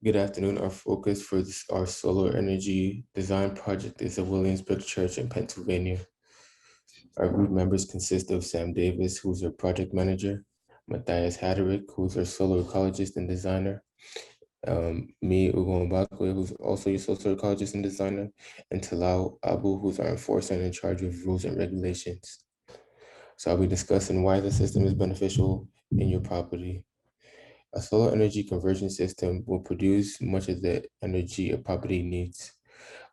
Good afternoon. Our focus for our solar energy design project is the Williamsburg Church in Pennsylvania. Our group members consist of Sam Davis, who's our project manager, Matthias Haderick, who's our solar ecologist and designer, me, Ugo Mbakwe, who's also your solar ecologist and designer, and Talal Abu, who's our enforcer and in charge of rules and regulations. So I'll be discussing why the system is beneficial in your property. A solar energy conversion system will produce much of the energy a property needs,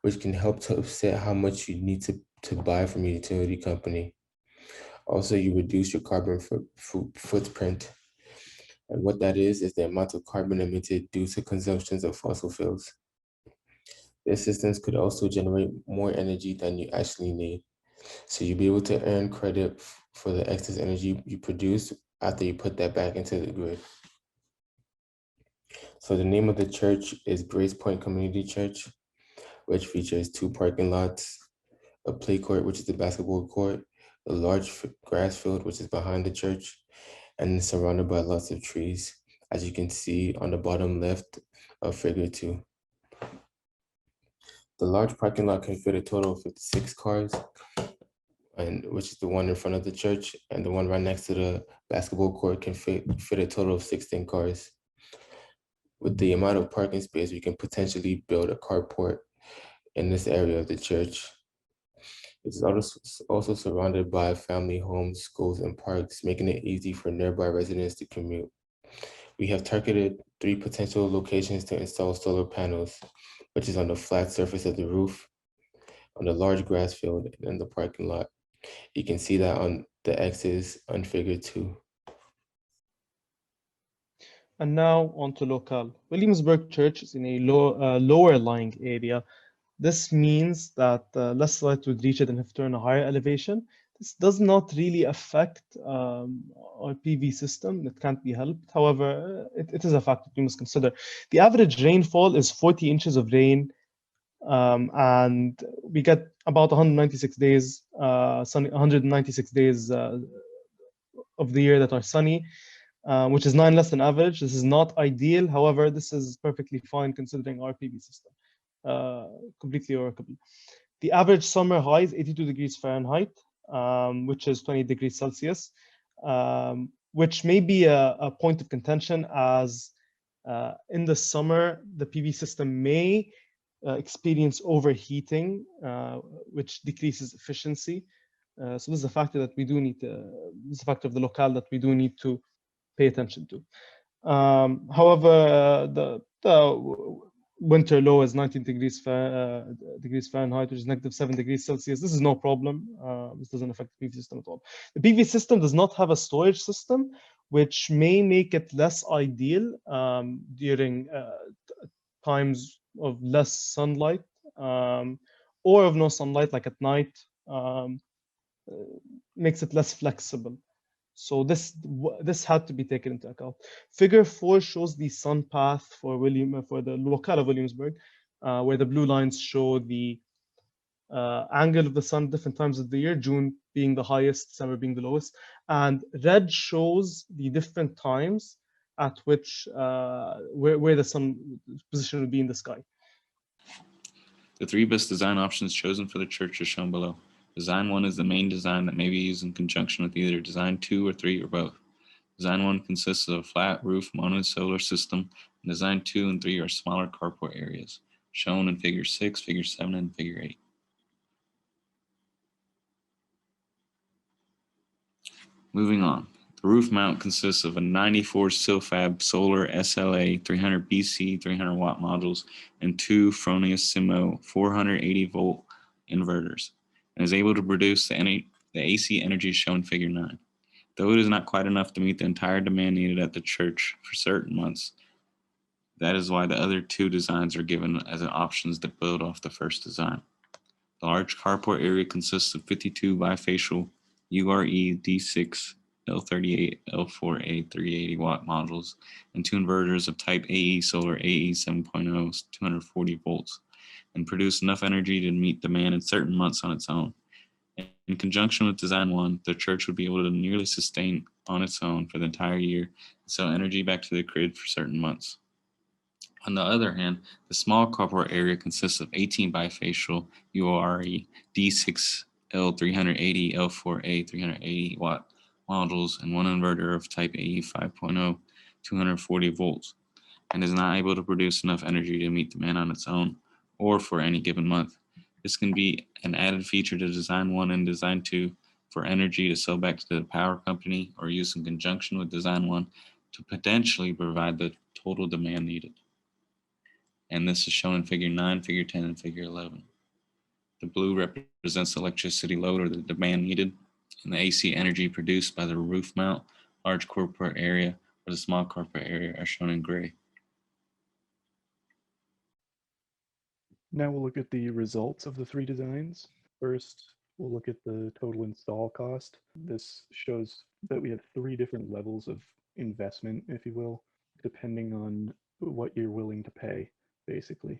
which can help to offset how much you need to buy from your utility company. Also, you reduce your carbon footprint. And what that is the amount of carbon emitted due to consumptions of fossil fuels. These systems could also generate more energy than you actually need. So you'll be able to earn credit for the excess energy you produce after you put that back into the grid. So the name of the church is Pointe Community Church, which features 2 parking lots, a play court, which is the basketball court, a large grass field, which is behind the church, and surrounded by lots of trees, as you can see on the bottom left of figure 2. The large parking lot can fit a total of 56 cars, and which is the one in front of the church, and the one right next to the basketball court can fit a total of 16 cars. With the amount of parking space, we can potentially build a carport in this area of the church. It's also surrounded by family homes, schools, and parks, making it easy for nearby residents to commute. We have targeted 3 potential locations to install solar panels, which is on the flat surface of the roof, on the large grass field, and in the parking lot. You can see that on the X's on figure 2. And now on to local. Williamsburg Church is in a lower lying area. This means that less light would reach it and have to turn a higher elevation. This does not really affect our PV system. It can't be helped. However, it is a factor we must consider. The average rainfall is 40 inches of rain, and we get about 196 days, 196 days of the year that are sunny. Which is 9 less than average. This is not ideal. However, this is perfectly fine considering our PV system. Completely workable. The average summer high is 82 degrees Fahrenheit, which is 20 degrees Celsius, which may be a point of contention as in the summer, the PV system may experience overheating, which decreases efficiency. So this is a factor that we do need to, this is a factor of the locale that we do need to pay attention to. However, the winter low is 19 degrees Fahrenheit, which is -7 degrees Celsius. This is no problem. This doesn't affect the PV system at all. The PV system does not have a storage system, which may make it less ideal during times of less sunlight or of no sunlight, like at night. Makes it less flexible. So this had to be taken into account. Figure 4 shows the sun path for the locale of Williamsburg, where the blue lines show the angle of the sun different times of the year, June being the highest, December being the lowest, and red shows the different times at which where the sun position would be in the sky. The 3 best design options chosen for the church are shown below. Design 1 is the main design that may be used in conjunction with either Design 2 or 3 or both. Design 1 consists of a flat roof mounted solar system, and Design 2 and 3 are smaller carport areas, shown in Figure 6, Figure 7, and Figure 8. Moving on. The roof mount consists of a 94 Silfab solar SLA 300 BC 300 watt modules and 2 Fronius 480 volt inverters, and is able to produce the AC energy shown in Figure 9. Though it is not quite enough to meet the entire demand needed at the church for certain months, that is why the other 2 designs are given as options that build off the first design. The large carport area consists of 52 bifacial URE D6 L38 L4A 380 watt modules and 2 inverters of type AE Solar AE 7.0 240 volts, and produce enough energy to meet demand in certain months on its own. In conjunction with Design 1, the church would be able to nearly sustain on its own for the entire year and sell energy back to the grid for certain months. On the other hand, the small carport area consists of 18 bifacial URE D6L 380 L4A 380 watt modules and one inverter of type AE 5.0 240 volts, and is not able to produce enough energy to meet demand on its own or for any given month. This can be an added feature to Design 1 and Design 2 for energy to sell back to the power company or use in conjunction with Design 1 to potentially provide the total demand needed. And this is shown in Figure 9, Figure 10, and Figure 11. The blue represents the electricity load or the demand needed, and the AC energy produced by the roof mount, large carport area, or the small carport area are shown in gray. Now we'll look at the results of the three designs. First, we'll look at the total install cost. This shows that we have three different levels of investment, if you will, depending on what you're willing to pay, basically.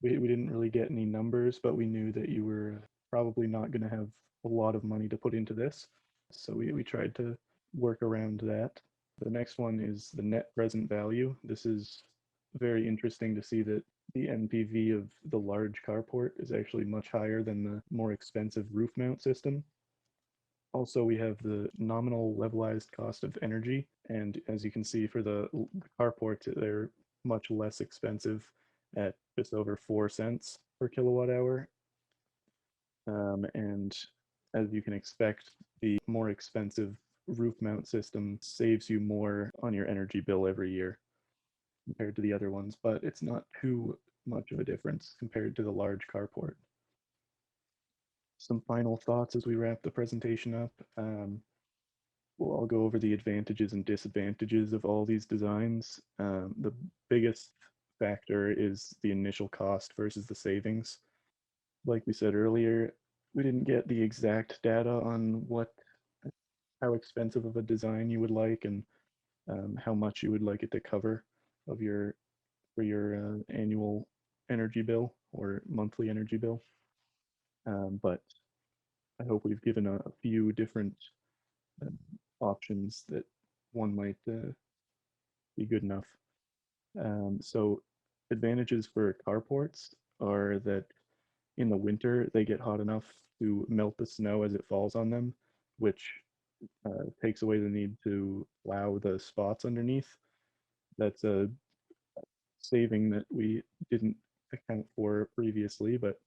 We didn't really get any numbers, but we knew that you were probably not going to have a lot of money to put into this. So we tried to work around that. The next one is the net present value. This is very interesting to see that the NPV of the large carport is actually much higher than the more expensive roof mount system. Also, we have the nominal levelized cost of energy. And as you can see for the carports, they're much less expensive at just over 4 cents per kilowatt hour. And as you can expect, the more expensive roof mount system saves you more on your energy bill every year compared to the other ones, but it's not too much of a difference compared to the large carport. Some final thoughts as we wrap the presentation up. I'll go over the advantages and disadvantages of all these designs. The biggest factor is the initial cost versus the savings. Like we said earlier, we didn't get the exact data on how expensive of a design you would like and how much you would like it to cover of for your annual energy bill or monthly energy bill. But I hope we've given a few different options that one might be good enough. So advantages for carports are that in the winter they get hot enough to melt the snow as it falls on them, which takes away the need to plow the spots underneath. That's a saving that we didn't account for previously, but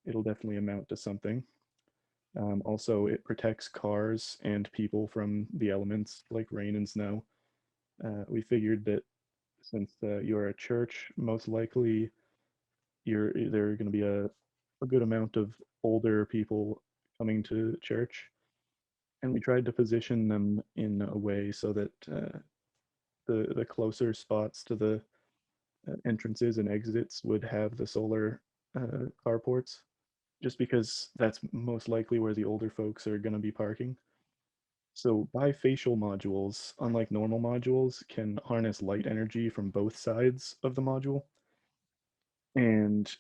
it'll definitely amount to something. Also, it protects cars and people from the elements like rain and snow. We figured that since you're a church, most likely there are going to be a good amount of older people coming to church. And we tried to position them in a way so that the closer spots to the entrances and exits would have the solar carports, just because that's most likely where the older folks are going to be parking. So bifacial modules, unlike normal modules, can harness light energy from both sides of the module. And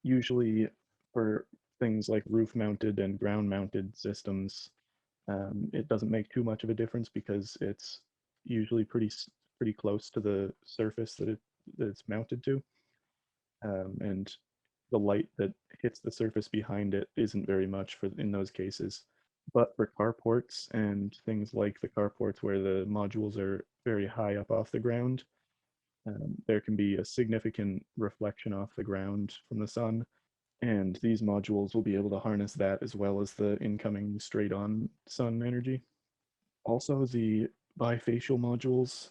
usually for things like roof mounted and ground mounted systems, it doesn't make too much of a difference because it's usually pretty close to the surface that it's mounted to. And the light that hits the surface behind it isn't very much in those cases. But for carports and things like the carports where the modules are very high up off the ground, there can be a significant reflection off the ground from the sun. And these modules will be able to harness that as well as the incoming straight on sun energy. Also, the bifacial modules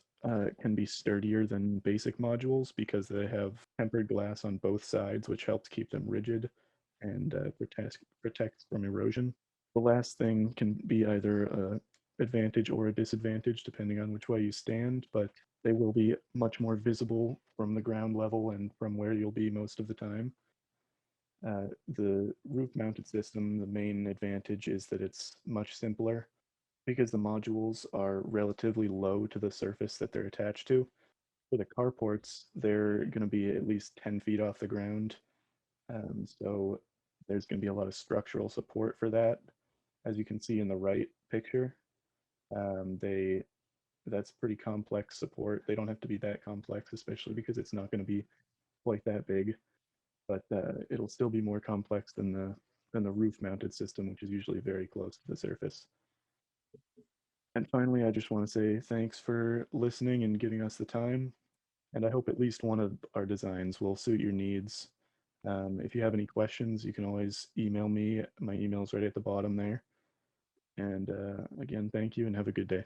can be sturdier than basic modules because they have tempered glass on both sides, which helps keep them rigid and protects from erosion. The last thing can be either a advantage or a disadvantage depending on which way you stand, but they will be much more visible from the ground level and from where you'll be most of the time. The roof mounted system, the main advantage is that it's much simpler because the modules are relatively low to the surface that they're attached to. For the carports, they're going to be at least 10 feet off the ground. So there's going to be a lot of structural support for that. As you can see in the right picture, they that's pretty complex support. They don't have to be that complex, especially because it's not going to be quite that big, but it'll still be more complex than the roof mounted system, which is usually very close to the surface. And finally, I just want to say thanks for listening and giving us the time. And I hope at least one of our designs will suit your needs. If you have any questions, you can always email me. My email's right at the bottom there. And again, thank you and have a good day.